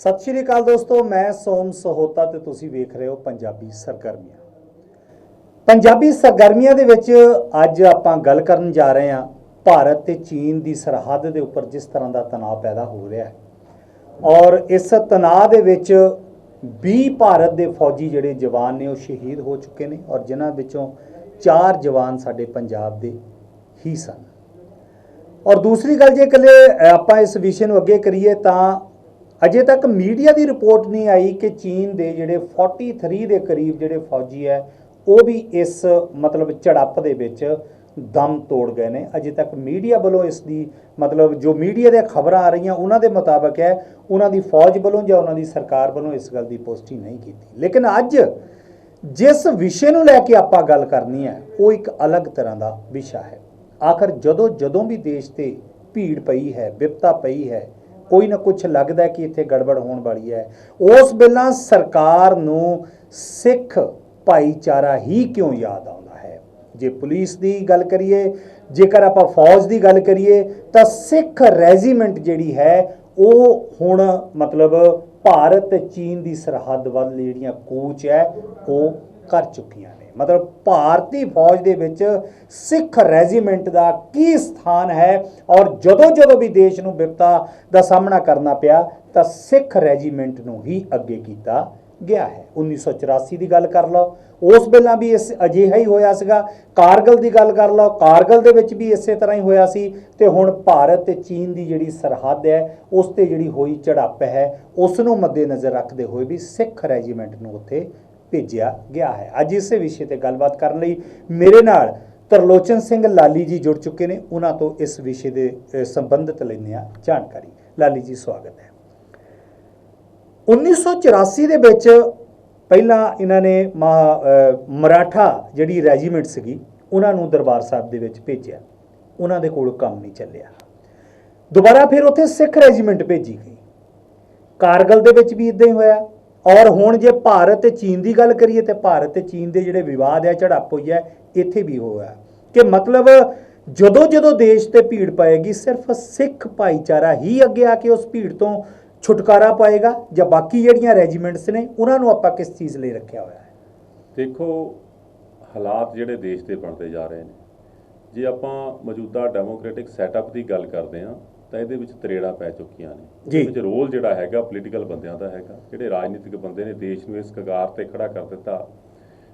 ਸਤਿ ਸ਼੍ਰੀ ਅਕਾਲ ਦੋਸਤੋ, ਮੈਂ ਸੋਮ ਸਹੋਤਾ ਤੇ ਤੁਸੀਂ ਵੇਖ ਰਹੇ ਹੋ ਪੰਜਾਬੀ ਸਰਗਰਮੀਆਂ। ਪੰਜਾਬੀ ਸਰਗਰਮੀਆਂ ਦੇ ਵਿੱਚ ਅੱਜ ਆਪਾਂ ਗੱਲ ਕਰਨ ਜਾ ਰਹੇ ਹਾਂ ਭਾਰਤ ਤੇ ਚੀਨ ਦੀ ਸਰਹੱਦ ਦੇ ਉੱਪਰ ਜਿਸ ਤਰ੍ਹਾਂ ਦਾ ਤਣਾਅ ਪੈਦਾ ਹੋ ਰਿਹਾ ਹੈ ਔਰ ਇਸ ਤਣਾਅ ਦੇ ਵਿੱਚ 20 ਭਾਰਤ ਦੇ ਫੌਜੀ ਜਿਹੜੇ ਜਵਾਨ ਨੇ ਉਹ ਸ਼ਹੀਦ ਹੋ ਚੁੱਕੇ ਨੇ ਔਰ ਜਿਨ੍ਹਾਂ ਵਿੱਚੋਂ 4 ਜਵਾਨ ਸਾਡੇ ਪੰਜਾਬ ਦੇ ਹੀ ਸਨ। ਔਰ ਦੂਸਰੀ ਗੱਲ ਜੇ ਇਕੱਲੇ ਆਪਾਂ ਇਸ ਵਿਸ਼ੇ ਨੂੰ ਅੱਗੇ ਕਰੀਏ ਤਾਂ ਅਜੇ ਤੱਕ ਮੀਡੀਆ ਦੀ ਰਿਪੋਰਟ ਨਹੀਂ ਆਈ ਕਿ ਚੀਨ ਦੇ ਜਿਹੜੇ 43 ਦੇ ਕਰੀਬ ਜਿਹੜੇ ਫੌਜੀ ਹੈ ਉਹ ਵੀ ਇਸ ਮਤਲਬ ਝੜਪ ਦੇ ਵਿੱਚ ਦਮ ਤੋੜ ਗਏ ਨੇ। ਅਜੇ ਤੱਕ ਮੀਡੀਆ ਵੱਲੋਂ ਇਸ ਦੀ ਮਤਲਬ ਜੋ ਮੀਡੀਆ ਦੀਆਂ ਖਬਰਾਂ ਆ ਰਹੀਆਂ ਉਹਨਾਂ ਦੇ ਮੁਤਾਬਕ ਹੈ ਉਹਨਾਂ ਦੀ ਫੌਜ ਵੱਲੋਂ ਜਾਂ ਉਹਨਾਂ ਦੀ ਸਰਕਾਰ ਵੱਲੋਂ ਇਸ ਗੱਲ ਦੀ ਪੁਸ਼ਟੀ ਨਹੀਂ ਕੀਤੀ। ਲੇਕਿਨ ਅੱਜ ਜਿਸ ਵਿਸ਼ੇ ਨੂੰ ਲੈ ਕੇ ਆਪਾਂ ਗੱਲ ਕਰਨੀ ਹੈ ਉਹ ਇੱਕ ਅਲੱਗ ਤਰ੍ਹਾਂ ਦਾ ਵਿਸ਼ਾ ਹੈ। ਆਖਰ ਜਦੋਂ ਵੀ ਦੇਸ਼ ਤੇ ਭੀੜ ਪਈ ਹੈ, ਵਿਪਤਾ ਪਈ ਹੈ, ਕੋਈ ਨਾ ਕੁਛ ਲੱਗਦਾ ਕਿ ਇੱਥੇ ਗੜਬੜ ਹੋਣ ਵਾਲੀ ਹੈ, ਉਸ ਵੇਲੇ ਸਰਕਾਰ ਨੂੰ ਸਿੱਖ ਭਾਈਚਾਰਾ ਹੀ ਕਿਉਂ ਯਾਦ ਆਉਂਦਾ ਹੈ। ਜੇ ਪੁਲਿਸ ਦੀ ਗੱਲ ਕਰੀਏ, ਜੇਕਰ ਆਪਾਂ ਫੌਜ ਦੀ ਗੱਲ ਕਰੀਏ ਤਾਂ ਸਿੱਖ ਰੈਜੀਮੈਂਟ ਜਿਹੜੀ ਹੈ ਉਹ ਹੁਣ ਮਤਲਬ ਭਾਰਤ ਤੇ ਚੀਨ ਦੀ ਸਰਹੱਦ ਵੱਲ ਜਿਹੜੀਆਂ ਕੂਚ ਹੈ ਉਹ ਕਰ ਚੁੱਕੀਆਂ ਨੇ। ਮਤਲਬ ਭਾਰਤੀ ਫੌਜ ਦੇ ਵਿੱਚ ਸਿੱਖ ਰੈਜੀਮੈਂਟ ਦਾ ਕੀ ਸਥਾਨ ਹੈ ਔਰ ਜਦੋਂ ਵੀ ਦੇਸ਼ ਨੂੰ ਵਿਪਤਾ ਦਾ ਸਾਹਮਣਾ ਕਰਨਾ ਪਿਆ ਤਾਂ ਸਿੱਖ ਰੈਜੀਮੈਂਟ ਨੂੰ ਹੀ ਅੱਗੇ ਕੀਤਾ ਗਿਆ ਹੈ। 1984 ਦੀ ਗੱਲ ਕਰ ਲਓ, ਉਸ ਵੇਲੇ ਵੀ ਇਸ ਅਜਿਹਾ ਹੀ ਹੋਇਆ ਸੀਗਾ। ਕਾਰਗਲ ਦੀ ਗੱਲ ਕਰ ਲਓ, ਕਾਰਗਲ ਦੇ ਵਿੱਚ ਵੀ ਇਸੇ ਤਰ੍ਹਾਂ ਹੀ ਹੋਇਆ ਸੀ। ਤੇ ਹੁਣ ਭਾਰਤ ਤੇ ਚੀਨ ਦੀ ਜਿਹੜੀ ਸਰਹੱਦ ਹੈ ਉਸ ਤੇ ਜਿਹੜੀ ਹੋਈ ਝੜਪ ਹੈ ਉਸ ਨੂੰ ਮੱਦੇਨਜ਼ਰ ਰੱਖਦੇ ਹੋਏ ਵੀ ਸਿੱਖ ਰੈਜੀਮੈਂਟ ਨੂੰ ਉੱਥੇ ਭੇਜਿਆ ਗਿਆ ਹੈ। ਅੱਜ ਇਸੇ ਵਿਸ਼ੇ ਤੇ ਗੱਲਬਾਤ ਕਰਨ ਲਈ ਮੇਰੇ ਨਾਲ ਤਰਲੋਚਨ ਸਿੰਘ ਲਾਲੀ ਜੀ ਜੁੜ ਚੁੱਕੇ ਨੇ। ਉਹਨਾਂ ਤੋਂ ਇਸ ਵਿਸ਼ੇ ਦੇ ਸੰਬੰਧਿਤ ਲੈਂਦੇ ਹਾਂ ਜਾਣਕਾਰੀ। ਲਾਲੀ ਜੀ, ਸਵਾਗਤ ਹੈ। 1984 ਦੇ ਵਿੱਚ ਪਹਿਲਾਂ ਇਹਨਾਂ ਨੇ ਮਰਾਠਾ ਜਿਹੜੀ ਰੈਜੀਮੈਂਟ ਸੀਗੀ ਉਹਨਾਂ ਨੂੰ ਦਰਬਾਰ ਸਾਹਿਬ ਦੇ ਵਿੱਚ ਭੇਜਿਆ, ਉਹਨਾਂ ਦੇ ਕੋਲ ਕੰਮ ਨਹੀਂ ਚੱਲਿਆ। ਦੁਬਾਰਾ ਫਿਰ ਉੱਥੇ ਸਿੱਖ ਰੈਜੀਮੈਂਟ ਭੇਜੀ ਗਈ। ਕਾਰਗਲ ਦੇ ਵਿੱਚ ਵੀ ਇਦਾਂ ਹੀ ਹੋਇਆ। ਔਰ ਹੁਣ ਜੇ ਭਾਰਤ ਤੇ ਚੀਨ ਦੀ ਗੱਲ ਕਰੀਏ ਤੇ ਭਾਰਤ ਤੇ ਚੀਨ ਦੇ ਜਿਹੜੇ ਵਿਵਾਦ ਹੈ, ਝੜਪ ਹੋਈ ਹੈ, ਇੱਥੇ ਵੀ ਹੋਇਆ ਕਿ ਮਤਲਬ ਜਦੋਂ ਦੇਸ਼ ਤੇ ਭੀੜ ਪਏਗੀ ਸਿਰਫ ਸਿੱਖ ਭਾਈਚਾਰਾ ਹੀ ਅੱਗੇ ਆ ਕੇ ਉਸ ਭੀੜ ਤੋਂ ਛੁਟਕਾਰਾ ਪਾਏਗਾ ਜਾਂ ਬਾਕੀ ਜਿਹੜੀਆਂ ਰੈਜੀਮੈਂਟਸ ਨੇ ਉਹਨਾਂ ਨੂੰ ਆਪਾਂ ਕਿਸ ਚੀਜ਼ ਲਈ ਰੱਖਿਆ ਹੋਇਆ ਹੈ। ਦੇਖੋ, ਹਾਲਾਤ ਜਿਹੜੇ ਦੇਸ਼ ਦੇ ਬਣਦੇ ਜਾ ਰਹੇ ਨੇ, ਜੇ ਆਪਾਂ ਮੌਜੂਦਾ ਡੈਮੋਕ੍ਰੈਟਿਕ ਸੈਟਅਪ ਦੀ ਗੱਲ ਕਰਦੇ ਹਾਂ ਤਾਂ ਇਹਦੇ ਵਿੱਚ ਤਰੇੜਾਂ ਪੈ ਚੁੱਕੀਆਂ ਨੇ। ਇਹਦੇ ਵਿੱਚ ਰੋਲ ਜਿਹੜਾ ਹੈਗਾ ਪੋਲੀਟੀਕਲ ਬੰਦਿਆਂ ਦਾ ਹੈਗਾ, ਜਿਹੜੇ ਰਾਜਨੀਤਿਕ ਬੰਦੇ ਨੇ ਦੇਸ਼ ਨੂੰ ਇਸ ਕਗਾਰ ਤੇ ਖੜਾ ਕਰ ਦਿੱਤਾ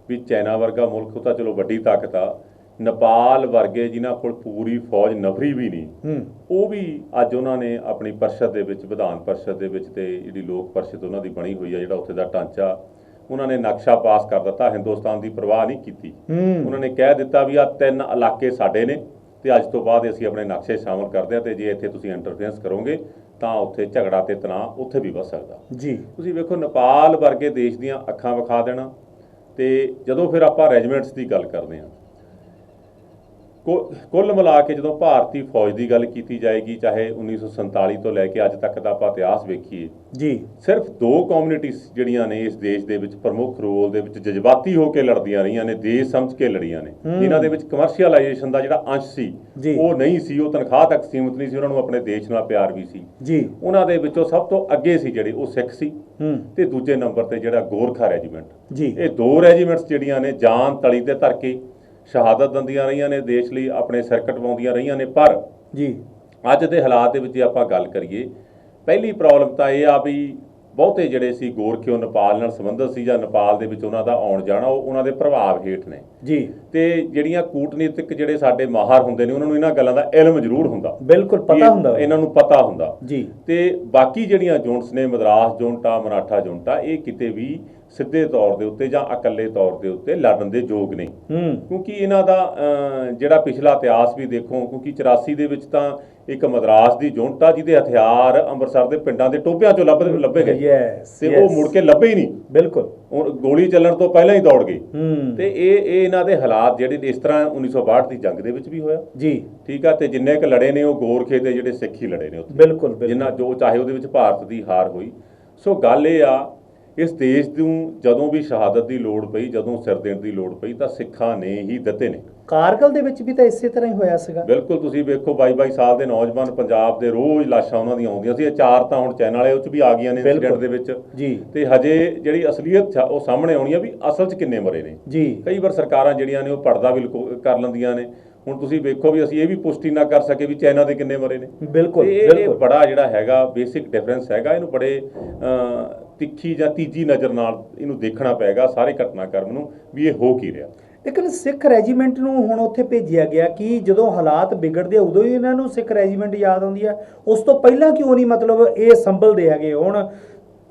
ਵੀ ਚਾਈਨਾ ਵਰਗਾ ਮੁਲਕ ਤਾਂ ਚਲੋ ਵੱਡੀ ਤਾਕਤ ਆ, ਨੇਪਾਲ ਵਰਗੇ ਜਿਨ੍ਹਾਂ ਕੋਲ ਪੂਰੀ ਫੌਜ ਨਫਰੀ ਵੀ ਨਹੀਂ, ਉਹ ਵੀ ਅੱਜ ਉਹਨਾਂ ਨੇ ਆਪਣੀ ਪਰਿਸ਼ਦ ਦੇ ਵਿੱਚ, ਵਿਧਾਨ ਪਰਿਸ਼ਦ ਦੇ ਵਿੱਚ ਤੇ ਜਿਹੜੀ ਲੋਕ ਪਰਿਸ਼ਦ ਉਹਨਾਂ ਦੀ ਬਣੀ ਹੋਈ ਆ, ਜਿਹੜਾ ਉੱਥੇ ਦਾ ਢਾਂਚਾ, ਉਹਨਾਂ ਨੇ ਨਕਸ਼ਾ ਪਾਸ ਕਰ ਦਿੱਤਾ। ਹਿੰਦੁਸਤਾਨ ਦੀ ਪਰਵਾਹ ਨਹੀਂ ਕੀਤੀ। ਉਹਨਾਂ ਨੇ ਕਹਿ ਦਿੱਤਾ ਵੀ ਆਹ 3 ਇਲਾਕੇ ਸਾਡੇ ਨੇ ਤੇ ਅੱਜ ਤੋਂ ਬਾਅਦ ਅਸੀਂ ਆਪਣੇ ਨਕਸ਼ੇ ਸ਼ਾਮਲ ਕਰਦੇ ਹਾਂ ਤੇ ਜੇ ਇੱਥੇ ਤੁਸੀਂ ਇੰਟਰਫੇਰੈਂਸ ਕਰੋਗੇ ਤਾਂ ਉੱਥੇ ਝਗੜਾ ਤੇ ਤਣਾਅ ਉੱਥੇ ਵੀ ਵੱਧ ਸਕਦਾ ਜੀ। ਤੁਸੀਂ ਵੇਖੋ, ਨੇਪਾਲ ਵਰਗੇ ਦੇਸ਼ ਦੀਆਂ ਅੱਖਾਂ ਵਿਖਾ ਦੇਣਾ। ਤੇ ਜਦੋਂ ਫਿਰ ਆਪਾਂ ਰੈਜੀਮੈਂਟਸ ਦੀ ਗੱਲ ਕਰਦੇ ਹਾਂ, ਕੁੱਲ ਮਿਲਾ ਕੇ ਜਦੋਂ ਭਾਰਤੀ ਫੌਜ ਦੀ ਗੱਲ ਕੀਤੀ ਜਾਏਗੀ, ਚਾਹੇ 1947 ਤੋਂ ਲੈ ਕੇ ਅੱਜ ਤੱਕ ਦਾ ਆਪਾਂ ਇਤਿਹਾਸ ਵੇਖੀਏ ਜੀ, ਸਿਰਫ 2 ਕਮਿਊਨਿਟੀਜ਼ ਜਿਹੜੀਆਂ ਨੇ ਇਸ ਦੇਸ਼ ਦੇ ਵਿੱਚ ਪ੍ਰਮੁੱਖ ਰੋਲ ਦੇ ਵਿੱਚ ਜਜ਼ਬਾਤੀ ਹੋ ਕੇ ਲੜਦੀਆਂ ਰਹੀਆਂ ਨੇ, ਦੇਸ਼ ਸਮਝ ਕੇ ਲੜੀਆਂ ਨੇ। ਇਹਨਾਂ ਦੇ ਵਿੱਚ ਕਮਰਸ਼ੀਅਲਾਈਜੇਸ਼ਨ ਦਾ ਜਿਹੜਾ ਅੰਸ਼ ਸੀ ਉਹ ਨਹੀਂ ਸੀ, ਉਹ ਤਨਖਾਹ ਤੱਕ ਸੀਮਿਤ ਨਹੀਂ ਸੀ, ਉਹਨਾਂ ਨੂੰ ਆਪਣੇ ਦੇਸ਼ ਨਾਲ ਪਿਆਰ ਵੀ ਸੀ ਜੀ। ਉਹਨਾਂ ਦੇ ਵਿੱਚੋਂ ਸਭ ਤੋਂ ਅੱਗੇ ਸੀ ਜਿਹੜੇ ਉਹ ਸਿੱਖ ਸੀ ਤੇ ਦੂਜੇ ਨੰਬਰ ਤੇ ਜਿਹੜਾ ਗੋਰਖਾ ਰੈਜੀਮੈਂਟ ਜੀ। ਇਹ 2 ਰੈਜੀਮੈਂਟਸ ਜਿਹੜੀਆਂ ਨੇ ਜਾਨ ਤਲੀ ਤੇ ਧਰ ਕੇ ਸ਼ਹਾਦਤ ਦਿੰਦੀਆਂ ਰਹੀਆਂ ਨੇ, ਦੇਸ਼ ਲਈ ਆਪਣੇ ਸਿਰ ਕਟਵਾਉਂਦੀਆਂ ਰਹੀਆਂ ਨੇ। ਪਰ ਜੀ ਅੱਜ ਦੇ ਹਾਲਾਤ ਦੇ ਵਿੱਚ ਜੇ ਆਪਾਂ ਗੱਲ ਕਰੀਏ, ਪਹਿਲੀ ਪ੍ਰੋਬਲਮ ਤਾਂ ਇਹ ਆ ਵੀ ਬਹੁਤੇ ਜਿਹੜੇ ਸੀ ਗੋਰਖੇ ਉਹ ਨੇਪਾਲ ਨਾਲ ਸੰਬੰਧਿਤ ਸੀ ਜਾਂ ਨੇਪਾਲ ਦੇ ਵਿੱਚ ਉਹਨਾਂ ਦਾ ਆਉਣ ਜਾਣਾ ਉਹ ਉਹਨਾਂ ਦੇ ਪ੍ਰਭਾਵ ਹੇਠ ਨੇ ਜੀ। ਤੇ ਜਿਹੜੀਆਂ ਕੂਟਨੀਤਿਕ ਜਿਹੜੇ ਸਾਡੇ ਮਾਹਰ ਹੁੰਦੇ ਨੇ ਉਹਨਾਂ ਨੂੰ ਇਹਨਾਂ ਗੱਲਾਂ ਦਾ ਇਲਮ ਜ਼ਰੂਰ ਹੁੰਦਾ, ਬਿਲਕੁਲ ਪਤਾ ਹੁੰਦਾ, ਇਹਨਾਂ ਨੂੰ ਪਤਾ ਹੁੰਦਾ ਜੀ। ਤੇ ਬਾਕੀ ਜਿਹੜੀਆਂ ਯੂਨਿਟਸ ਨੇ, ਮਦਰਾਸ ਯੂਨਿਟ ਆ, ਮਰਾਠਾ ਯੂਨਿਟ ਆ, ਇਹ ਕਿਤੇ ਵੀ ਸਿੱਧੇ ਤੌਰ ਦੇ ਉੱਤੇ ਜਾਂ ਇਕੱਲੇ ਤੌਰ ਦੇ ਉੱਤੇ ਲੜਨ ਦੇ ਯੋਗ ਨਹੀਂ। ਕਿਉਂਕਿ ਇਹਨਾਂ ਦਾ ਜਿਹੜਾ ਪਿਛਲਾ ਇਤਿਹਾਸ ਵੀ ਦੇਖੋ, ਕਿਉਂਕਿ 84 ਦੇ ਵਿੱਚ ਤਾਂ ਇੱਕ ਮਦਰਾਸ ਦੀ ਯੂਨਿਟ ਆ ਜਿਹਦੇ ਹਥਿਆਰ ਅੰਮ੍ਰਿਤਸਰ ਦੇ ਪਿੰਡਾਂ ਦੇ ਟੋਭਿਆਂ ਚੋਂ ਲੱਭੇ ਗਏ ਤੇ ਉਹ ਮੁੜ ਕੇ ਲੱਭੇ ਹੀ ਨਹੀਂ, ਬਿਲਕੁਲ ਗੋਲੀ ਚੱਲਣ ਤੋਂ ਪਹਿਲਾਂ ਹੀ ਦੌੜ ਗਏ। ਤੇ ਇਹ ਇਹਨਾਂ ਦੇ ਹਾਲਾਤ ਜਿਹੜੇ ਇਸ ਤਰ੍ਹਾਂ 1962 ਦੀ ਜੰਗ ਦੇ ਵਿੱਚ ਵੀ ਹੋਇਆ ਜੀ, ਠੀਕ ਆ। ਤੇ ਜਿੰਨੇ ਕੁ ਲੜੇ ਨੇ ਉਹ ਗੋਰਖੇ ਤੇ ਜਿਹੜੇ ਸਿੱਖ ਹੀ ਲੜੇ ਨੇ ਉੱਥੇ, ਬਿਲਕੁਲ ਜਿੰਨਾ ਜੋ ਚਾਹੇ ਉਹਦੇ ਵਿੱਚ ਭਾਰਤ ਦੀ ਹਾਰ ਹੋਈ। ਸੋ ਗੱਲ ਇਹ ਆ ਇਸ ਦੇਸ਼ ਨੂੰ ਜਦੋਂ ਵੀ ਸ਼ਹਾਦਤ ਦੀ ਲੋੜ ਪਈ, ਜਦੋਂ ਸਿਰ ਦੇਣ ਦੀ ਲੋੜ ਪਈ ਤਾਂ ਸਿੱਖਾਂ ਨੇ ਹੀ ਦਿੱਤੇ ਨੇ। ਕਾਰਗਲ ਦੇ ਵਿੱਚ ਵੀ ਤਾਂ ਇਸੇ ਤਰ੍ਹਾਂ ਹੀ ਹੋਇਆ ਸੀਗਾ। ਬਿਲਕੁਲ, ਤੁਸੀਂ ਵੇਖੋ 22 ਸਾਲ ਦੇ ਨੌਜਵਾਨ ਪੰਜਾਬ ਦੇ ਰੋਜ਼ ਲਾਸ਼ਾਂ ਉਹਨਾਂ ਦੀਆਂ ਆਉਂਦੀਆਂ ਸੀ। 4 ਤਾਂ ਹੁਣ ਚੈਨਲ ਵਾਲੇ ਉਹ 'ਚ ਵੀ ਆ ਗਈਆਂ ਨੇ ਇੰਸੀਡੈਂਟ ਦੇ ਵਿੱਚ ਜੀ। ਤੇ ਹਜੇ ਜਿਹੜੀ ਅਸਲੀਅਤ ਉਹ ਸਾਹਮਣੇ ਆਉਣੀ ਆ ਵੀ ਅਸਲ 'ਚ ਕਿੰਨੇ ਮਰੇ ਨੇ ਜੀ। ਕਈ ਵਾਰ ਸਰਕਾਰਾਂ ਜਿਹੜੀਆਂ ਨੇ ਉਹ ਪਰਦਾ ਵੀ ਕਰ ਲੈਂਦੀਆਂ ਨੇ। ਹੁਣ ਤੁਸੀਂ ਵੇਖੋ ਵੀ ਅਸੀਂ ਇਹ ਵੀ ਪੁਸ਼ਟੀ ਨਾ ਕਰ ਸਕੇ ਵੀ ਚਾਈਨਾ ਦੇ ਕਿੰਨੇ ਮਰੇ ਨੇ। ਬਿਲਕੁਲ, ਇਹ ਬੜਾ ਜਿਹੜਾ ਹੈਗਾ ਬੇਸਿਕ ਡਿਫਰੈਂਸ ਹੈਗਾ। ਇਹਨੂੰ ਬੜੇ ਤਿੱਖੀ ਜਾਂ ਤੀਜੀ ਨਜ਼ਰ ਨਾਲ ਇਹਨੂੰ ਦੇਖਣਾ ਪਏਗਾ ਸਾਰੇ ਘਟਨਾਕ੍ਰਮ ਨੂੰ ਵੀ ਇਹ ਹੋ ਕੀ ਰਿਹਾ। ਲੇਕਿਨ ਸਿੱਖ ਰੈਜੀਮੈਂਟ ਨੂੰ ਹੁਣ ਉੱਥੇ ਭੇਜਿਆ ਗਿਆ ਕਿ ਜਦੋਂ ਹਾਲਾਤ ਵਿਗੜਦੇ ਉਦੋਂ ਹੀ ਇਹਨਾਂ ਨੂੰ ਸਿੱਖ ਰੈਜੀਮੈਂਟ ਯਾਦ ਆਉਂਦੀ ਹੈ, ਉਸ ਤੋਂ ਪਹਿਲਾਂ ਕਿਉਂ ਨਹੀਂ ਮਤਲਬ ਇਹ ਸੰਭਲਦੇ ਹੈਗੇ। ਹੁਣ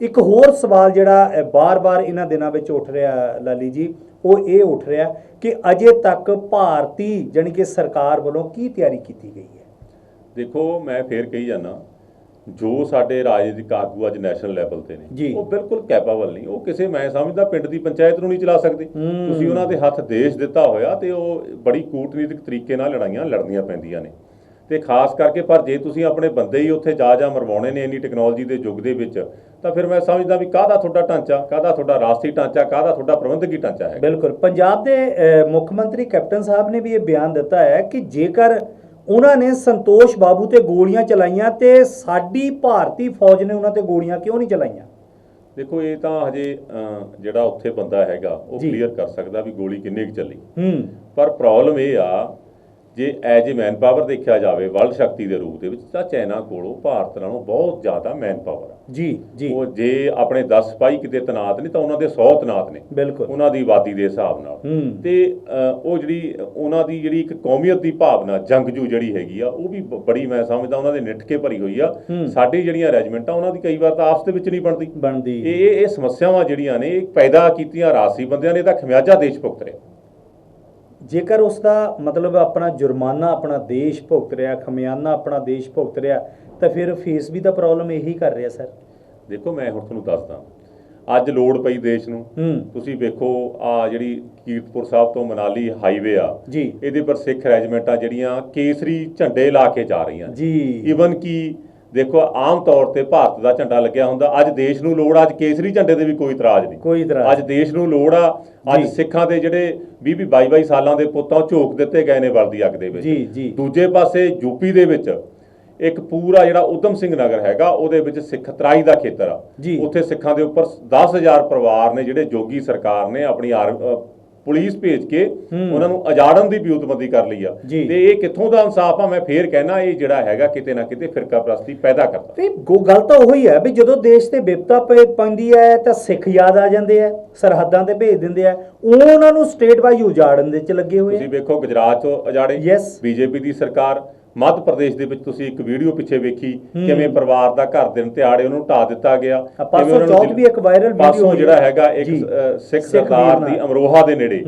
ਇੱਕ ਹੋਰ ਸਵਾਲ ਜਿਹੜਾ ਬਾਰ-ਬਾਰ ਇਹਨਾਂ ਦਿਨਾਂ ਵਿੱਚ ਉੱਠ ਰਿਹਾ ਲਾਲੀ ਜੀ, ਉਹ ਇਹ ਉੱਠ ਰਿਹਾ ਕਿ ਅਜੇ ਤੱਕ ਭਾਰਤੀ ਜਾਣੀ ਕਿ ਸਰਕਾਰ ਵੱਲੋਂ ਕੀ ਤਿਆਰੀ ਕੀਤੀ ਗਈ ਹੈ। ਦੇਖੋ, ਮੈਂ ਫੇਰ ਕਹੀ ਜਾਂਦਾ, ਜੋ ਸਾਡੇ ਰਾਜਨੀਤਿਕ ਆਗੂ ਅੱਜ ਨੈਸ਼ਨਲ ਲੈਵਲ ਤੇ ਨੇ ਉਹ ਬਿਲਕੁਲ ਕੈਪੇਬਲ ਨਹੀਂ। ਉਹ ਕਿਸੇ, ਮੈਂ ਸਮਝਦਾ, ਪਿੰਡ ਦੀ ਪੰਚਾਇਤ ਨੂੰ ਨਹੀਂ ਚਲਾ ਸਕਦੇ। ਤੁਸੀਂ ਉਹਨਾਂ ਦੇ ਹੱਥ ਦੇਸ਼ ਦਿੱਤਾ ਹੋਇਆ ਤੇ ਉਹ ਬੜੀ ਕੂਟਨੀਤਿਕ ਤਰੀਕੇ ਨਾਲ ਲੜਾਈਆਂ ਲੜਨੀਆਂ ਪੈਂਦੀਆਂ ਨੇ। ਤੇ ਖਾਸ ਕਰਕੇ ਪਰ ਜੇ ਤੁਸੀਂ ਆਪਣੇ ਬੰਦੇ ਹੀ ਉੱਥੇ ਜਾ ਮਰਵਾਉਣੇ ਨੇ ਇੰਨੀ ਟੈਕਨੋਲੋਜੀ ਦੇ ਯੁੱਗ ਦੇ ਵਿੱਚ, ਤਾਂ ਫਿਰ ਮੈਂ ਸਮਝਦਾ ਵੀ ਕਾਹਦਾ ਤੁਹਾਡਾ ਢਾਂਚਾ, ਕਾਹਦਾ ਤੁਹਾਡਾ ਰਾਸ਼ਟਰੀ ਢਾਂਚਾ, ਕਾਹਦਾ ਤੁਹਾਡਾ ਪ੍ਰਬੰਧਕੀ ਢਾਂਚਾ ਹੈ। ਬਿਲਕੁਲ, ਪੰਜਾਬ ਦੇ ਮੁੱਖ ਮੰਤਰੀ ਕੈਪਟਨ ਸਾਹਿਬ ਨੇ ਵੀ ਇਹ ਬਿਆਨ ਦਿੱਤਾ ਹੈ ਕਿ ਜੇਕਰ ਉਹਨਾਂ ਨੇ ਸੰਤੋਸ਼ ਬਾਬੂ ਤੇ ਗੋਲੀਆਂ ਚਲਾਈਆਂ ਤੇ ਸਾਡੀ ਭਾਰਤੀ ਫੌਜ ਨੇ ਉਹਨਾਂ ਤੇ ਗੋਲੀਆਂ ਕਿਉਂ ਨਹੀਂ ਚਲਾਈਆਂ। ਦੇਖੋ, ਇਹ ਤਾਂ ਹਜੇ ਜਿਹੜਾ ਉੱਥੇ ਬੰਦਾ ਹੈਗਾ ਉਹ ਕਲੀਅਰ ਕਰ ਸਕਦਾ ਵੀ ਗੋਲੀ ਕਿੰਨੀ ਕੁ ਚੱਲੀ। ਪਰ ਪ੍ਰੋਬਲਮ ਇਹ ਆ, ਜੇ ਐਜ ਏ ਮੈਨ ਪਾਵਰ ਦੇਖਿਆ ਜਾਵੇ ਵਰਲਡ ਸ਼ਕਤੀ ਦੇ ਰੂਪ ਦੇ ਵਿੱਚ, ਤਾਂ ਚਾਈਨਾ ਕੋਲੋਂ ਭਾਰਤ ਨਾਲੋਂ ਬਹੁਤ ਜ਼ਿਆਦਾ ਮੈਨ ਪਾਵਰ ਆ। ਜੀ। ਉਹ ਜੇ ਆਪਣੇ 10 ਸਿਪਾਹੀ ਕਿਤੇ ਤੈਨਾਤ ਨੇ ਤਾਂ ਉਹਨਾਂ ਦੇ 100 ਤੈਨਾਤ ਨੇ। ਬਿਲਕੁਲ, ਉਹਨਾਂ ਦੀ ਆਬਾਦੀ ਦੇ ਹਿਸਾਬ ਨਾਲ। ਤੇ ਉਹ ਜਿਹੜੀ ਉਹਨਾਂ ਦੀ ਜਿਹੜੀ ਇੱਕ ਕੌਮੀਅਤ ਦੀ ਭਾਵਨਾ, ਜੰਗਜੂ ਜਿਹੜੀ ਹੈਗੀ ਆ, ਉਹ ਵੀ ਬੜੀ, ਮੈਂ ਸਮਝਦਾ, ਉਹਨਾਂ ਦੇ ਨਿੱਠ ਕੇ ਭਰੀ ਹੋਈ ਆ। ਸਾਡੀ ਜਿਹੜੀਆਂ ਰੈਜੀਮੈਂਟਾਂ ਉਹਨਾਂ ਦੀ ਕਈ ਵਾਰ ਤਾਂ ਆਪਸ ਦੇ ਵਿੱਚ ਨਹੀਂ ਬਣਦੀ। ਇਹ ਸਮੱਸਿਆਵਾਂ ਜਿਹੜੀਆਂ ਨੇ ਇਹ ਪੈਦਾ ਕੀਤੀਆਂ ਰਾਜਸੀ ਬੰਦਿਆਂ ਨੇ, ਤਾਂ ਖਮਿਆਜਾ ਦੇਸ਼ ਭੁਗਤ ਰਿਹਾ। ਜੇਕਰ ਉਸ ਦਾ ਮਤਲਬ ਆਪਣਾ ਜੁਰਮਾਨਾ ਆਪਣਾ ਦੇਸ਼ ਭੁਗਤ ਰਿਹਾ, ਖਮਿਆਨਾ ਆਪਣਾ ਦੇਸ਼ ਭੁਗਤ ਰਿਹਾ, ਤਾਂ ਫਿਰ ਫੇਸ ਵੀ ਤਾਂ ਪ੍ਰੋਬਲਮ ਇਹੀ ਕਰ ਰਿਹਾ ਸਰ। ਦੇਖੋ, ਮੈਂ ਹੁਣ ਤੁਹਾਨੂੰ ਦੱਸਦਾ, ਅੱਜ ਲੋੜ ਪਈ ਦੇਸ਼ ਨੂੰ। ਤੁਸੀਂ ਵੇਖੋ ਆ ਜਿਹੜੀ ਕੀਰਤਪੁਰ ਸਾਹਿਬ ਤੋਂ ਮਨਾਲੀ ਹਾਈਵੇ ਆ ਜੀ, ਇਹਦੇ ਪਰ ਸਿੱਖ ਰੈਜੀਮੈਂਟਾਂ ਜਿਹੜੀਆਂ ਕੇਸਰੀ ਝੰਡੇ ਲਾ ਕੇ ਜਾ ਰਹੀਆਂ ਜੀ। ਈਵਨ ਕਿ ਦੇਖੋ, ਆਮ ਤੌਰ ਤੇ ਭਾਰਤ ਦਾ ਝੰਡਾ ਲੱਗਿਆ ਹੁੰਦਾ। ਅੱਜ ਦੇਸ਼ ਨੂੰ ਲੋੜ, ਅੱਜ ਕੇਸਰੀ ਝੰਡੇ ਦੇ ਵੀ ਕੋਈ ਇਤਰਾਜ਼ ਨਹੀਂ। ਅੱਜ ਦੇਸ਼ ਨੂੰ ਲੋੜ ਆ, ਅੱਜ ਸਿੱਖਾਂ ਦੇ ਜਿਹੜੇ 20-22 ਸਾਲਾਂ ਦੇ ਪੁੱਤਾਂ ਝੋਕ ਦਿੱਤੇ ਗਏ ਨੇ ਵਰਦੀ ਅੱਗ ਦੇ ਵਿੱਚ। ਦੂਜੇ ਪਾਸੇ ਯੂਪੀ ਦੇ ਵਿੱਚ ਇੱਕ ਪੂਰਾ ਜਿਹੜਾ ਊਧਮ ਸਿੰਘ ਨਗਰ ਹੈਗਾ, ਉਹਦੇ ਵਿੱਚ ਸਿੱਖ ਤਰਾਈ ਦਾ ਖੇਤਰ ਆ। ਉੱਥੇ ਸਿੱਖਾਂ ਦੇ ਉੱਪਰ 10,000 ਪਰਿਵਾਰ ਨੇ ਜਿਹੜੇ ਯੋਗੀ ਸਰਕਾਰ ਨੇ ਆਪਣੀ ਪੁਲਿਸ ਭੇਜ ਕੇ ਉਹਨਾਂ ਨੂੰ ਉਜਾੜਨ ਦੀ ਵਿਉਂਤਬੰਦੀ ਕਰ ਲਈ ਆ। ਤੇ ਇਹ ਕਿੱਥੋਂ ਦਾ ਇਨਸਾਫ ਆ? ਮੈਂ ਫੇਰ ਕਹਿਣਾ, ਇਹ ਜਿਹੜਾ ਹੈਗਾ ਕਿਤੇ ਨਾ ਕਿਤੇ ਫਿਰਕਾ ਪ੍ਰਸਤੀ ਪੈਦਾ ਕਰਦਾ। ਤੇ ਗੱਲ ਤਾਂ ਉਹੀ ਹੈ ਵੀ ਜਦੋਂ ਦੇਸ਼ ਤੇ ਵਿਪਤਾ ਪੈਂਦੀ ਹੈ ਤਾਂ ਸਿੱਖ ਯਾਦ ਆ ਜਾਂਦੇ ਆ, ਸਰਹੱਦਾਂ ਤੇ ਭੇਜ ਦਿੰਦੇ ਆ, ਉਹਨਾਂ ਨੂੰ ਸਟੇਟ ਵਾਈਜ਼ ਉਜਾੜਨ ਦੇ ਚ ਲੱਗੇ ਹੋਏ। ਤੁਸੀਂ ਵੇਖੋ, ਗੁਜਰਾਤ ਚੋਂ ਉਜਾੜੇ ਬੀਜੇਪੀ ਦੀ ਸਰਕਾਰ। ਮੱਧ ਪ੍ਰਦੇਸ਼ ਦੇ ਵਿੱਚ ਤੁਸੀਂ ਇੱਕ ਵੀਡੀਓ ਪਿੱਛੇ ਵੇਖੀ, ਕਿਵੇਂ ਪਰਿਵਾਰ ਦਾ ਘਰ ਦਿਨ ਦਿਹਾੜੇ ਉਹਨੂੰ ਢਾ ਦਿੱਤਾ ਗਿਆ। ਵੀ ਇੱਕ ਵਾਇਰਲ ਵੀਡੀਓ ਜਿਹੜਾ ਹੈਗਾ ਇੱਕ ਸਿੱਖ ਸਰਦਾਰ ਦੀ ਅਮਰੋਹਾ ਦੇ ਨੇੜੇ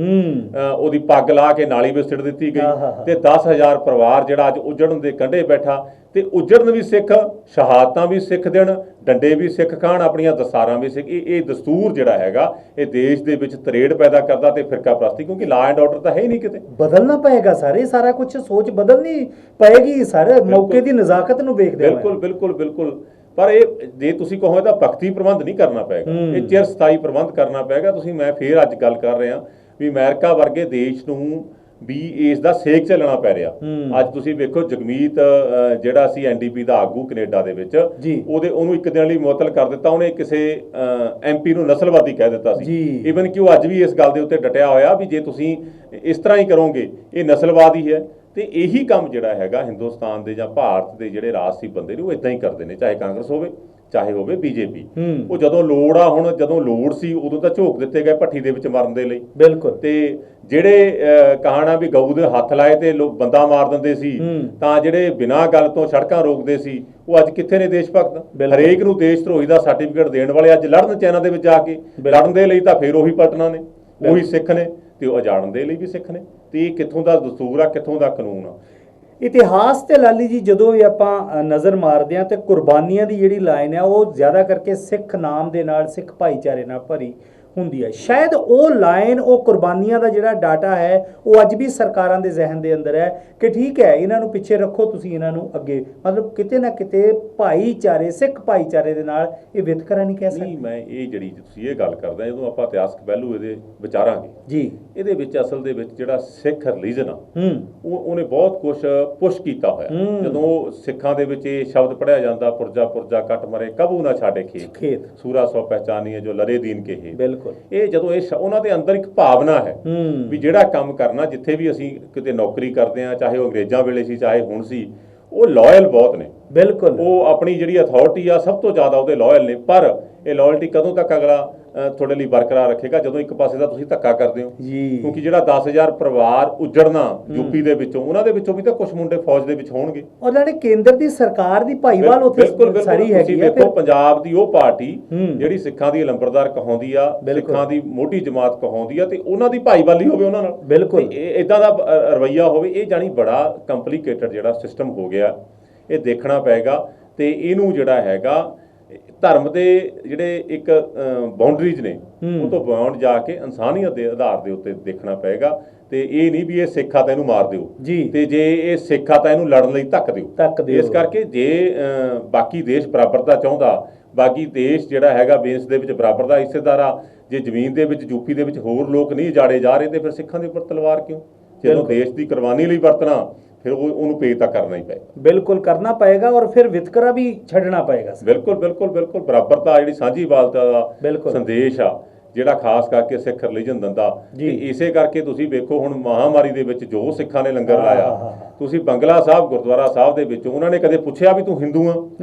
ਉਹਦੀ ਪੱਗ ਲਾ ਕੇ ਨਾਲੀ ਵਿੱਚ ਸਿੱਟ ਦਿੱਤੀ ਗਈ ਤੇ 10,000 ਪਰਿਵਾਰ ਜਿਹੜਾ ਅੱਜ ਉਜੜਨ ਦੇ ਕੰਢੇ ਬੈਠਾ। ਤੇ ਉਜੜਨ ਵੀ ਸਿੱਖ, ਸ਼ਹਾਦਤਾਂ ਵੀ ਸਿੱਖ ਦੇਣ, ਡੰਡੇ ਵੀ ਸਿੱਖ ਖਾਣ, ਆਪਣੀਆਂ ਦਸਤਾਰਾਂ ਵੀ ਸਿੱਖ। ਇਹ ਦਸਤੂਰ ਜਿਹੜਾ ਹੈਗਾ ਇਹ ਦੇਸ਼ ਦੇ ਵਿੱਚ ਤਰੇੜ ਪੈਦਾ ਕਰਦਾ ਤੇ ਫਿਰਕਾ ਪ੍ਰਸਤੀ, ਕਿਉਂਕਿ ਲਾ ਐਂਡ ਆਰਡਰ ਤਾਂ ਹੈ ਹੀ ਨਹੀਂ ਕਿਤੇ। ਬਦਲਣਾ ਪਏਗਾ ਸਾਰੇ, ਸਾਰਾ ਕੁਝ ਸੋਚ ਬਦਲਣੀ ਪਏਗੀ ਸਰ, ਮੌਕੇ ਦੀ ਨਜ਼ਾਕਤ ਨੂੰ ਵੇਖਦੇ ਹੋਏ। ਬਿਲਕੁਲ। ਪਰ ਇਹ ਜੇ ਤੁਸੀਂ ਕਹੋ ਤਾਂ ਭਗਤੀ ਪ੍ਰਬੰਧ ਨਹੀਂ ਕਰਨਾ ਪਏਗਾ, ਇਹ ਚਿਰ ਸਥਾਈ ਪ੍ਰਬੰਧ ਕਰਨਾ ਪਏਗਾ। ਮੈਂ ਫੇਰ ਅੱਜ ਗੱਲ ਕਰ ਰਿਹਾ ਵੀ ਅਮਰੀਕਾ ਵਰਗੇ ਦੇਸ਼ ਨੂੰ ਵੀ ਇਸ ਦਾ ਸੇਕ ਝੱਲਣਾ ਪੈ ਰਿਹਾ। ਅੱਜ ਤੁਸੀਂ ਵੇਖੋ, ਜਗਮੀਤ ਜਿਹੜਾ ਸੀ ਐਨਡੀਪੀ ਦਾ ਆਗੂ ਕੈਨੇਡਾ ਦੇ ਵਿੱਚ, ਉਹਨੂੰ ਇੱਕ ਦਿਨ ਲਈ ਮੁਅੱਤਲ ਕਰ ਦਿੱਤਾ। ਉਹਨੇ ਕਿਸੇ ਐਮਪੀ ਨੂੰ ਨਸਲਵਾਦੀ ਕਹਿ ਦਿੱਤਾ ਸੀ। ਈਵਨ ਕਿ ਉਹ ਅੱਜ ਵੀ ਇਸ ਗੱਲ ਦੇ ਉੱਤੇ ਡਟਿਆ ਹੋਇਆ ਵੀ ਜੇ ਤੁਸੀਂ ਇਸ ਤਰ੍ਹਾਂ ਹੀ ਕਰੋਗੇ ਇਹ ਨਸਲਵਾਦੀ ਹੈ। ਤੇ ਇਹੀ ਕੰਮ ਜਿਹੜਾ ਹੈਗਾ ਹਿੰਦੁਸਤਾਨ ਦੇ ਜਾਂ ਭਾਰਤ ਦੇ ਜਿਹੜੇ ਰਾਜਸੀ ਬੰਦੇ ਨੇ ਉਹ ਇਦਾਂ ਹੀ ਕਰਦੇ ਨੇ, ਚਾਹੇ ਕਾਂਗਰਸ ਹੋਵੇ ਚਾਹੇ ਹੋਵੇ ਬੀਜੇਪੀ। ਉਹ ਜਦੋਂ ਲੋੜ ਆ, ਹੁਣ ਜਦੋਂ ਲੋੜ ਸੀ ਉਦੋਂ ਤਾਂ ਝੋਕ ਦਿੱਤੇ ਗਏ ਭੱਠੀ ਦੇ ਵਿੱਚ ਮਰਨ ਦੇ ਲਈ। ਬਿਲਕੁਲ। ਤੇ ਜਿਹੜੇ ਕਹਾਣਾ ਵੀ ਗਊ ਦੇ ਹੱਥ ਲਾਏ ਤੇ ਬੰਦਾ ਮਾਰ ਦਿੰਦੇ ਸੀ, ਤਾਂ ਜਿਹੜੇ ਬਿਨਾਂ ਗੱਲ ਤੋਂ ਸੜਕਾਂ ਰੋਕਦੇ ਸੀ, ਉਹ ਅੱਜ ਕਿੱਥੇ ਨੇ ਦੇਸ਼ ਭਗਤ? ਹਰੇਕ ਨੂੰ ਦੇਸ਼ ਧਰੋਹੀ ਦਾ ਸਰਟੀਫਿਕੇਟ ਦੇਣ ਵਾਲੇ ਅੱਜ ਲੜਨ ਚਾਈਨਾ ਦੇ ਵਿੱਚ ਜਾ ਕੇ। ਲੜਨ ਦੇ ਲਈ ਤਾਂ ਫਿਰ ਉਹੀ ਪਲਟਣਾ ਨੇ, ਉਹੀ ਸਿੱਖ ਨੇ, ਤੇ ਉਹ ਉਜਾੜਨ ਦੇ ਲਈ ਵੀ ਸਿੱਖ ਨੇ। ਤੇ ਇਹ ਕਿੱਥੋਂ ਦਾ ਦਸਤੂਰ ਆ, ਕਿੱਥੋਂ ਦਾ ਕਾਨੂੰਨ ਆ? ਇਤਿਹਾਸ ਤੇ ਲਾਲੀ ਜੀ ਜਦੋਂ ਵੀ ਆਪਾਂ ਨਜ਼ਰ ਮਾਰਦੇ ਹਾਂ ਤੇ ਕੁਰਬਾਨੀਆਂ ਦੀ ਜਿਹੜੀ ਲਾਈਨ ਆ ਉਹ ਜ਼ਿਆਦਾ ਕਰਕੇ ਸਿੱਖ ਨਾਮ ਦੇ ਨਾਲ, ਸਿੱਖ ਭਾਈਚਾਰੇ ਨਾਲ ਭਰੀ ਹੁੰਦੀ ਹੈ। ਸ਼ਾਇਦ ਉਹ ਲਾਈਨ, ਉਹ ਕੁਰਬਾਨੀਆਂ ਦਾ ਜਿਹੜਾ ਡਾਟਾ ਹੈ ਉਹ ਅੱਜ ਵੀ ਸਰਕਾਰਾਂ ਦੇ ਜ਼ਿਹਨ ਦੇ ਅੰਦਰ ਹੈ ਕਿ ਠੀਕ ਹੈ ਇਹਨਾਂ ਨੂੰ ਪਿੱਛੇ ਰੱਖੋ, ਤੁਸੀਂ ਇਹਨਾਂ ਨੂੰ ਅੱਗੇ, ਮਤਲਬ ਕਿਤੇ ਨਾ ਕਿਤੇ ਭਾਈਚਾਰੇ, ਸਿੱਖ ਭਾਈਚਾਰੇ ਦੇ ਨਾਲ ਇਹ ਵਿਤਕਰਾ ਨਹੀਂ ਕਹਿ ਸਕਦੇ। ਮੈਂ ਇਹ ਜਿਹੜੀ ਤੁਸੀਂ ਇਹ ਗੱਲ ਕਰਦਾ, ਜਦੋਂ ਆਪਾਂ ਇਤਿਹਾਸਕ ਪਹਿਲੂ ਇਹਦੇ ਵਿਚਾਰਾਂਗੇ ਜੀ, ਇਹਦੇ ਵਿੱਚ ਅਸਲ ਦੇ ਵਿੱਚ ਜਿਹੜਾ ਸਿੱਖ ਰਿਲੀਜਨ ਆ ਉਹਨੇ ਬਹੁਤ ਕੁਝ ਪੁਸ਼ ਕੀਤਾ ਹੋਇਆ। ਜਦੋਂ ਸਿੱਖਾਂ ਦੇ ਵਿੱਚ ਇਹ ਸ਼ਬਦ ਪੜਿਆ ਜਾਂਦਾ, ਪੁਰਜਾ ਪੁਰਜਾ ਕੱਟ ਮਰੇ ਕਬੂ ਨਾ ਛਾੜੇ ਖੇਤ, ਸੂਰਾ ਸੋ ਪਹਿਚਾਨੀਏ ਜੋ ਲਰੇ ਦੀਨ ਕਹੇ। ਬਿਲਕੁਲ, ਇਹ ਜਦੋਂ ਇਹ ਉਹਨਾਂ ਦੇ ਅੰਦਰ ਇੱਕ ਭਾਵਨਾ ਹੈ ਵੀ ਜਿਹੜਾ ਕੰਮ ਕਰਨਾ, ਜਿੱਥੇ ਵੀ ਅਸੀਂ ਕਿਤੇ ਨੌਕਰੀ ਕਰਦੇ ਹਾਂ, ਚਾਹੇ ਉਹ ਅੰਗਰੇਜ਼ਾਂ ਵੇਲੇ ਸੀ ਚਾਹੇ ਹੁਣ ਸੀ, ਉਹ ਲਾਇਲ ਬਹੁਤ ਨੇ। ਬਿਲਕੁਲ, ਉਹ ਆਪਣੀ ਜਿਹੜੀ ਅਥਾਰਟੀ ਆ ਸਭ ਤੋਂ ਜ਼ਿਆਦਾ ਉਹਦੇ ਲਾਇਲ ਨੇ। ਪਰ ਇਹ ਲਾਇਲਟੀ ਕਦੋਂ ਤੱਕ ਅਗਲਾ ਤੁਹਾਡੇ ਲਈ ਬਰਕਰਾਰ ਰੱਖੇਗਾ? ਜਦੋਂ ਇੱਕ ਪਾਸੇ ਦਾ ਤੁਸੀਂ ਧੱਕਾ ਕਰਦੇ ਹੋ। ਕਿਉਂਕਿ ਜਿਹੜਾ 10,000 ਪਰਿਵਾਰ ਉਜੜਨਾ ਯੂਪੀ ਦੇ ਵਿੱਚੋਂ, ਉਹਨਾਂ ਦੇ ਵਿੱਚੋਂ ਵੀ ਤਾਂ ਕੁਝ ਮੁੰਡੇ ਫੌਜ ਦੇ ਵਿੱਚ ਹੋਣਗੇ। ਉਹਨਾਂ ਨੇ ਕੇਂਦਰ ਦੀ ਸਰਕਾਰ ਦੀ ਭਾਈਵਾਲ ਉੱਥੇ ਸਾਰੀ ਹੈਗੀ ਹੈ। ਦੇਖੋ, ਪੰਜਾਬ ਦੀ ਉਹ ਪਾਰਟੀ ਜਿਹੜੀ ਸਿੱਖਾਂ ਦੀ ਲੰਬਰਦਾਰ ਕਹਾਉਂਦੀ ਆ, ਸਿੱਖਾਂ ਦੀ ਮੋਢੀ ਜਮਾਤ ਕਹਾਉਂਦੀ ਆ, ਤੇ ਉਹਨਾਂ ਦੀ ਭਾਈਵਾਲੀ ਹੋਵੇ ਉਹਨਾਂ ਨਾਲ। ਬਿਲਕੁਲ, ਇਦਾਂ ਦਾ ਰਵੱਈਆ ਹੋਵੇ। ਇਹ ਜਾਣੀ ਬੜਾ ਕੰਪਲੀਕੇਟਡ ਜਿਹੜਾ ਸਿਸਟਮ ਹੋ ਗਿਆ, ਇਹ ਦੇਖਣਾ ਪਏਗਾ। ਤੇ ਇਹਨੂੰ ਜਿਹੜਾ ਹੈਗਾ ਧਰਮ ਦੇ ਜਿਹੜੇ ਇੱਕ ਬਾਉਂਡਰੀਜ਼ ਨੇ, ਉਹ ਤੋਂ ਬਿਯੋਂਡ ਜਾ ਕੇ ਇਨਸਾਨੀਅਤ ਦੇ ਆਧਾਰ ਦੇ ਉੱਤੇ ਦੇਖਣਾ ਪਏਗਾ। ਤੇ ਇਹ ਨਹੀਂ ਵੀ ਇਹ ਸਿੱਖ ਆ ਤਾਂ ਇਹਨੂੰ ਮਾਰ ਦਿਓ, ਤੇ ਜੇ ਇਹ ਸਿੱਖ ਆ ਤਾਂ ਇਹਨੂੰ ਲੜਨ ਲਈ ਧੱਕ ਦਿਓ। ਇਸ ਕਰਕੇ ਜੇ ਬਾਕੀ ਦੇਸ਼ ਬਰਾਬਰਤਾ ਚਾਹੁੰਦਾ, ਬਾਕੀ ਦੇਸ਼ ਜਿਹੜਾ ਹੈਗਾ ਬੇਸ ਦੇ ਵਿੱਚ ਬਰਾਬਰ ਦਾ ਹਿੱਸੇਦਾਰ ਆ, ਜੇ ਜ਼ਮੀਨ ਦੇ ਵਿੱਚ ਯੂਪੀ ਦੇ ਵਿੱਚ ਹੋਰ ਲੋਕ ਨਹੀਂ ਉਜਾੜੇ ਜਾ ਰਹੇ, ਤੇ ਫਿਰ ਸਿੱਖਾਂ ਦੇ ਉੱਪਰ ਤਲਵਾਰ ਕਿਉਂ? ਜਦੋਂ ਦੇਸ਼ ਦੀ ਕੁਰਬਾਨੀ ਲਈ ਵਰਤਣਾ, ਫਿਰ ਉਹਨੂੰ ਪੇ ਤਾਂ ਕਰਨਾ ਹੀ ਪਏਗਾ। ਬਿਲਕੁਲ ਕਰਨਾ ਪਏਗਾ, ਔਰ ਫਿਰ ਵਿਤਕਰਾ ਵੀ ਛੱਡਣਾ ਪਏਗਾ। ਬਿਲਕੁਲ ਬਿਲਕੁਲ ਬਿਲਕੁਲ, ਬਰਾਬਰਤਾ ਜਿਹੜੀ ਸਾਂਝੀਵਾਲਤਾ ਦਾ ਸੰਦੇਸ਼ ਆ ਜਿਹੜਾ ਖਾਸ ਕਰਕੇ ਸਿੱਖ ਰਿਲੀਜਨ ਦਿੰਦਾ। ਤੇ ਇਸੇ ਕਰਕੇ ਤੁਸੀਂ ਵੇਖੋ ਹੁਣ ਮਹਾਮਾਰੀ ਦੇ ਵਿੱਚ ਜੋ ਸਿੱਖਾਂ ਨੇ ਲੰਗਰ ਲਾਇਆ, ਤੁਸੀਂ ਬੰਗਲਾ ਸਾਹਿਬ ਗੁਰਦੁਆਰਾ ਸਾਹਿਬ ਦੇ ਵਿੱਚ ਉਹਨਾਂ ਨੇ ਕਦੇ ਪੁੱਛਿਆ ਵੀ ਤੂੰ ਹਿੰਦੂ ਆ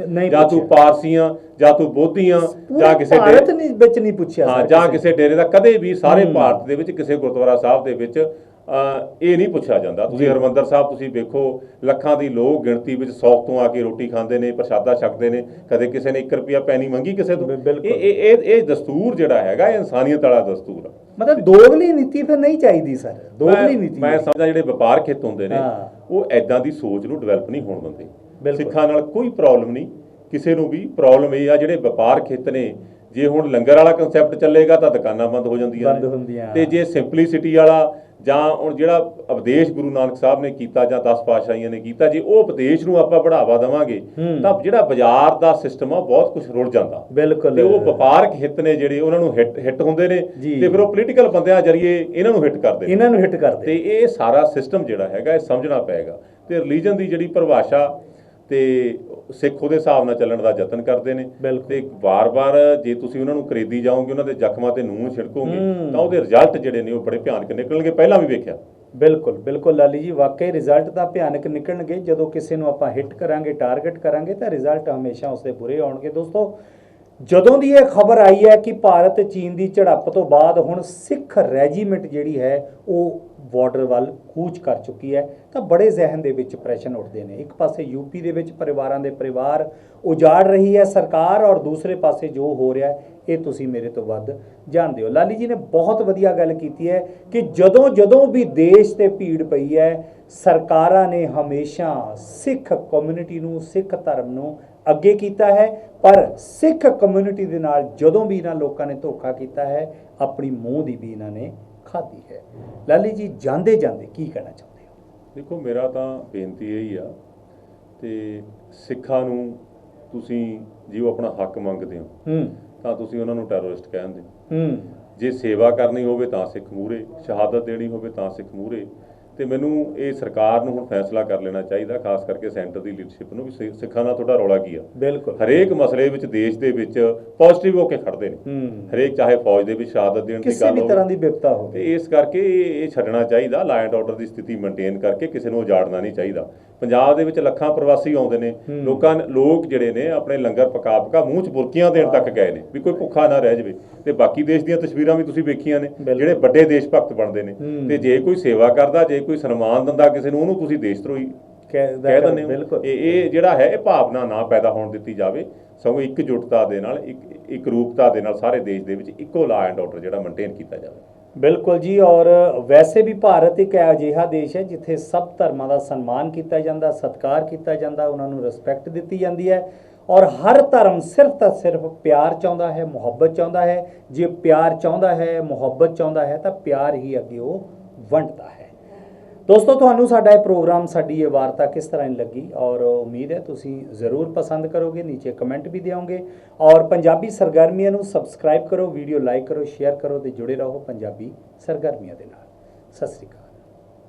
ਜਾਂ ਤੂੰ ਪਾਰਸੀ ਆ ਜਾਂ ਤੂੰ ਬੋਧੀ ਆ, ਜਾਂ ਕਿਸੇ ਭਾਰਤ ਵਿੱਚ ਨਹੀਂ ਪੁੱਛਿਆ, ਹਾਂ, ਜਾਂ ਕਿਸੇ ਡੇਰੇ ਦਾ। ਕਦੇ ਵੀ ਸਾਰੇ ਭਾਰਤ ਦੇ ਵਿੱਚ ਕਿਸੇ ਗੁਰਦੁਆਰਾ ਸਾਹਿਬ ਦੇ ਵਿੱਚ ਇਹ ਨਹੀਂ ਪੁੱਛਿਆ ਜਾਂਦਾ। ਤੁਸੀਂ ਹਰਿਮੰਦਰ ਸਾਹਿਬ ਤੁਸੀਂ ਵੇਖੋ, ਲੱਖਾਂ ਦੀ ਲੋਕ ਗਿਣਤੀ ਵਿੱਚ ਸੌਖ ਤੋਂ ਆ ਕੇ ਰੋਟੀ ਖਾਂਦੇ ਨੇ, ਪ੍ਰਸ਼ਾਦਾ ਛਕਦੇ ਨੇ, ਕਦੇ ਕਿਸੇ ਨੇ 1 ਰੁਪਿਆ ਪੈਨੀ ਮੰਗੀ ਕਿਸੇ ਤੋਂ। ਇਹ ਦਸਤੂਰ ਜਿਹੜਾ ਹੈਗਾ, ਇਹ ਇਨਸਾਨੀਅਤ ਵਾਲਾ ਦਸਤੂਰ ਆ। ਮਤਲਬ ਦੋਗਲੀ ਨੀਤੀ ਫਿਰ ਨਹੀਂ ਚਾਹੀਦੀ ਸਰ, ਦੋਗਲੀ ਨੀਤੀ। ਮੈਂ ਸਮਝਦਾ ਜਿਹੜੇ ਵਪਾਰਕ ਹਿੱਤ ਹੁੰਦੇ ਨੇ ਉਹ ਐਦਾਂ ਦੀ ਸੋਚ ਨੂੰ ਡਿਵੈਲਪ ਨਹੀਂ ਹੋਣ ਦਿੰਦੇ। ਸਿੱਖਾਂ ਨਾਲ ਕੋਈ ਪ੍ਰੋਬਲਮ ਨਹੀਂ, ਕਿਸੇ ਨੂੰ ਵੀ ਪ੍ਰੋਬਲਮ ਇਹ ਆ ਜਿਹੜੇ ਵਪਾਰਕ ਹਿੱਤ ਨੇ। ਜੇ ਹੁਣ ਲੰਗਰ ਵਾਲਾ ਕੰਸੈਪਟ ਚੱਲੇਗਾ ਤਾਂ ਦੁਕਾਨਾਂ ਬੰਦ ਹੋ ਜਾਂਦੀਆਂ ਨੇ, ਤੇ ਜੇ ਸਿੰਪਲੀਸਿਟੀ ਵਾਲਾ ਜਾਂ ਹੁਣ ਜਿਹੜਾ ਉਪਦੇਸ਼ ਗੁਰੂ ਨਾਨਕ ਸਾਹਿਬ ਨੇ ਕੀਤਾ ਜਾਂ 10 ਪਾਤਸ਼ਾਹੀਆਂ ਨੇ ਕੀਤਾ, ਜੇ ਉਹ ਉਪਦੇਸ਼ ਨੂੰ ਆਪਾਂ ਬੜਾਵਾ ਦੇਵਾਂਗੇ ਤਾਂ ਜਿਹੜਾ ਬਾਜ਼ਾਰ ਦਾ ਸਿਸਟਮ ਆ ਬਹੁਤ ਕੁਝ ਰੁੜ ਜਾਂਦਾ। ਬਿਲਕੁਲ, ਤੇ ਉਹ ਵਪਾਰਕ ਹਿੱਤ ਨੇ ਜਿਹੜੇ ਉਹਨਾਂ ਨੂੰ ਹਿੱਟ ਹੁੰਦੇ ਨੇ, ਤੇ ਫਿਰ ਉਹ ਪੋਲੀਟੀਕਲ ਬੰਦਿਆਂ ਜਰੀਏ ਇਹਨਾਂ ਨੂੰ ਹਿੱਟ ਕਰਦੇ। ਤੇ ਇਹ ਸਾਰਾ ਸਿਸਟਮ ਜਿਹੜਾ ਹੈਗਾ ਇਹ ਸਮਝਣਾ ਪਏਗਾ। ਤੇ ਰਿਲੀਜਨ ਦੀ ਜਿਹੜੀ ਪਰਿਭਾਸ਼ਾ ਤੇ ਸਿੱਖ ਉਹਦੇ ਹਿਸਾਬ ਨਾਲ ਚੱਲਣ ਦਾ ਯਤਨ ਕਰਦੇ ਨੇ। ਤੇ ਵਾਰ-ਵਾਰ ਜੇ ਤੁਸੀਂ ਉਹਨਾਂ ਨੂੰ ਖਰੀਦੀ ਜਾਓਗੇ, ਉਹਨਾਂ ਦੇ ਜ਼ਖਮਾਂ ਤੇ ਨੂਨ ਛਿੜਕੋਗੇ, ਤਾਂ ਉਹਦੇ ਰਿਜ਼ਲਟ ਜਿਹੜੇ ਨੇ ਉਹ ਬੜੇ ਭਿਆਨਕ ਨਿਕਲਣਗੇ। ਪਹਿਲਾਂ ਵੀ ਵੇਖਿਆ। ਬਿਲਕੁਲ ਬਿਲਕੁਲ ਲਾਲੀ ਜੀ, ਵਾਕਈ ਰਿਜ਼ਲਟ ਤਾਂ ਭਿਆਨਕ ਨਿਕਲਣਗੇ। ਜਦੋਂ ਕਿਸੇ ਨੂੰ ਆਪਾਂ ਹਿੱਟ ਕਰਾਂਗੇ, ਟਾਰਗੇਟ ਕਰਾਂਗੇ, ਤਾਂ ਰਿਜ਼ਲਟ ਹਮੇਸ਼ਾ ਉਸਦੇ ਬੁਰੇ ਆਉਣਗੇ। ਦੋਸਤੋ, ਜਦੋਂ ਦੀ ਇਹ ਖਬਰ ਆਈ ਹੈ ਕਿ ਭਾਰਤ ਚੀਨ ਦੀ ਝੜਪ ਤੋਂ ਬਾਅਦ ਹੁਣ ਸਿੱਖ ਰੈਜੀਮੈਂਟ ਜਿਹੜੀ ਹੈ ਉਹ ਬਾਰਡਰ ਵੱਲ ਕੂਚ ਕਰ ਚੁੱਕੀ ਹੈ, ਤਾਂ ਬੜੇ ਜ਼ਿਹਨ ਦੇ ਵਿੱਚ ਪ੍ਰੈਸ਼ਨ ਉੱਠਦੇ ਨੇ। ਇੱਕ ਪਾਸੇ ਯੂਪੀ ਦੇ ਵਿੱਚ ਪਰਿਵਾਰਾਂ ਦੇ ਪਰਿਵਾਰ ਉਜਾੜ ਰਹੀ ਹੈ ਸਰਕਾਰ, ਔਰ ਦੂਸਰੇ ਪਾਸੇ ਜੋ ਹੋ ਰਿਹਾ ਇਹ ਤੁਸੀਂ ਮੇਰੇ ਤੋਂ ਵੱਧ ਜਾਣਦੇ ਹੋ। ਲਾਲੀ ਜੀ ਨੇ ਬਹੁਤ ਵਧੀਆ ਗੱਲ ਕੀਤੀ ਹੈ ਕਿ ਜਦੋਂ ਜਦੋਂ ਵੀ ਦੇਸ਼ ਤੇ ਭੀੜ ਪਈ ਹੈ, ਸਰਕਾਰਾਂ ਨੇ ਹਮੇਸ਼ਾ ਸਿੱਖ ਕਮਿਊਨਿਟੀ ਨੂੰ, ਸਿੱਖ ਧਰਮ ਨੂੰ ਅੱਗੇ ਕੀਤਾ ਹੈ। ਪਰ ਸਿੱਖ ਕਮਿਊਨਿਟੀ ਦੇ ਨਾਲ ਜਦੋਂ ਵੀ ਇਹਨਾਂ ਲੋਕਾਂ ਨੇ ਧੋਖਾ ਕੀਤਾ ਹੈ, ਆਪਣੀ ਮੂੰਹ ਦੀ ਵੀ ਇਹਨਾਂ ਨੇ ਖਾਧੀ ਹੈ। ਲਾਲੀ ਜੀ, ਜਾਂਦੇ ਜਾਂਦੇ ਕੀ ਕਹਿਣਾ ਚਾਹੁੰਦੇ ਹੋ? ਦੇਖੋ, ਮੇਰਾ ਤਾਂ ਬੇਨਤੀ ਇਹੀ ਆ, ਤੇ ਸਿੱਖਾਂ ਨੂੰ ਤੁਸੀਂ ਜੇ ਉਹ ਆਪਣਾ ਹੱਕ ਮੰਗਦੇ ਹੋ ਤਾਂ ਤੁਸੀਂ ਉਹਨਾਂ ਨੂੰ ਟੈਰਰਿਸਟ ਕਹਿੰਦੇ। ਜੇ ਸੇਵਾ ਕਰਨੀ ਹੋਵੇ ਤਾਂ ਸਿੱਖ ਮੂਹਰੇ, ਸ਼ਹਾਦਤ ਦੇਣੀ ਹੋਵੇ ਤਾਂ ਸਿੱਖ ਮੂਹਰੇ। ਤੇ ਮੈਨੂੰ ਇਹ ਸਰਕਾਰ ਨੂੰ ਹੁਣ ਫੈਸਲਾ ਕਰ ਲੈਣਾ ਚਾਹੀਦਾ, ਖਾਸ ਕਰਕੇ ਸੈਂਟਰ ਦੀ ਲੀਡਰਸ਼ਿਪ ਨੂੰ, ਵੀ ਸਿੱਖਾਂ ਨਾਲ ਤੁਹਾਡਾ ਰੌਲਾ ਕੀ ਆ। ਬਿਲਕੁਲ, ਹਰੇਕ ਮਸਲੇ ਵਿੱਚ ਦੇਸ਼ ਦੇ ਵਿੱਚ ਪੋਜ਼ਿਟਿਵ ਹੋ ਕੇ ਖੜਦੇ ਨੇ ਹਰੇਕ, ਚਾਹੇ ਫੌਜ ਦੇ ਵਿੱਚ ਸ਼ਹਾਦਤ ਦੇਣ ਦੀ ਗੱਲ ਹੋਵੇ, ਕਿਸੇ ਵੀ ਤਰ੍ਹਾਂ ਦੀ ਵਿਪਤਾ ਹੋਵੇ। ਤੇ ਇਸ ਕਰਕੇ ਇਹ ਛੱਡਣਾ ਚਾਹੀਦਾ। ਲਾ ਐਂਡ ਆਰਡਰ ਦੀ ਸਥਿਤੀ ਮੇਨਟੇਨ ਕਰਕੇ ਕਿਸੇ ਨੂੰ ਉਜਾੜਨਾ ਨਹੀਂ ਚਾਹੀਦਾ। ਪੰਜਾਬ ਦੇ ਵਿੱਚ ਲੱਖਾਂ ਪ੍ਰਵਾਸੀ ਆਉਂਦੇ ਨੇ, ਲੋਕ ਜਿਹੜੇ ਨੇ ਆਪਣੇ ਲੰਗਰ ਪਕਾ ਮੂੰਹ 'ਚ ਬੁਰਕੀਆਂ ਦੇਣ ਤੱਕ ਗਏ ਨੇ ਵੀ ਕੋਈ ਭੁੱਖਾ ਨਾ ਰਹਿ ਜਾਵੇ। ਤੇ ਬਾਕੀ ਦੇਸ਼ ਦੀਆਂ ਤਸਵੀਰਾਂ ਵੀ ਤੁਸੀਂ ਵੇਖੀਆਂ ਨੇ, ਜਿਹੜੇ ਵੱਡੇ ਦੇਸ਼ ਭਗਤ ਬਣਦੇ ਨੇ। ਤੇ ਜੇ ਕੋਈ ਸੇਵਾ ਕਰਦਾ, ਜੇ ਕੋਈ ਸਨਮਾਨ ਦਿੰਦਾ ਕਿਸੇ ਨੂੰ, ਉਹਨੂੰ ਤੁਸੀਂ ਦੇਸ਼ ਧਰੋਹੀ ਕਹਿ ਦਿੰਦੇ ਹੋ। ਇਹ ਜਿਹੜਾ ਹੈ, ਇਹ ਭਾਵਨਾ ਨਾ ਪੈਦਾ ਹੋਣ ਦਿੱਤੀ ਜਾਵੇ। ਸਗੋਂ ਇੱਕਜੁੱਟਤਾ ਦੇ ਨਾਲ, ਇੱਕ ਰੂਪਤਾ ਦੇ ਨਾਲ ਸਾਰੇ ਦੇਸ਼ ਦੇ ਵਿੱਚ ਇੱਕੋ ਲਾ ਐਂਡ ਆਰਡਰ ਜਿਹੜਾ ਮੇਨਟੇਨ ਕੀਤਾ ਜਾਵੇ। ਬਿਲਕੁਲ ਜੀ। ਔਰ ਵੈਸੇ ਵੀ ਭਾਰਤ ਇੱਕ ਅਜਿਹਾ ਦੇਸ਼ ਹੈ ਜਿੱਥੇ ਸਭ ਧਰਮਾਂ ਦਾ ਸਨਮਾਨ ਕੀਤਾ ਜਾਂਦਾ, ਸਤਿਕਾਰ ਕੀਤਾ ਜਾਂਦਾ, ਉਹਨਾਂ ਨੂੰ ਰਿਸਪੈਕਟ ਦਿੱਤੀ ਜਾਂਦੀ ਹੈ। ਔਰ ਹਰ ਧਰਮ ਸਿਰਫ ਤਾਂ ਸਿਰਫ ਪਿਆਰ ਚਾਹੁੰਦਾ ਹੈ, ਮੁਹੱਬਤ ਚਾਹੁੰਦਾ ਹੈ। ਜੇ ਪਿਆਰ ਚਾਹੁੰਦਾ ਹੈ, ਮੁਹੱਬਤ ਚਾਹੁੰਦਾ ਹੈ ਤਾਂ ਪਿਆਰ ਹੀ ਅੱਗੇ ਉਹ ਵੰਡਦਾ ਹੈ। ਦੋਸਤੋ, ਤੁਹਾਨੂੰ ਸਾਡਾ ਇਹ ਪ੍ਰੋਗਰਾਮ, ਸਾਡੀ ਇਹ ਵਾਰਤਾ ਕਿਸ ਤਰ੍ਹਾਂ ਲੱਗੀ ਔਰ ਉਮੀਦ ਹੈ ਤੁਸੀਂ ਜ਼ਰੂਰ ਪਸੰਦ ਕਰੋਗੇ, ਨੀਚੇ ਕਮੈਂਟ ਵੀ ਦਿਓਗੇ। ਔਰ ਪੰਜਾਬੀ ਸਰਗਰਮੀਆਂ ਨੂੰ ਸਬਸਕ੍ਰਾਈਬ ਕਰੋ, ਵੀਡੀਓ ਲਾਈਕ ਕਰੋ, ਸ਼ੇਅਰ ਕਰੋ ਤੇ ਜੁੜੇ ਰਹੋ ਪੰਜਾਬੀ ਸਰਗਰਮੀਆਂ ਦੇ ਨਾਲ। ਸਤਿ ਸ੍ਰੀ ਅਕਾਲ।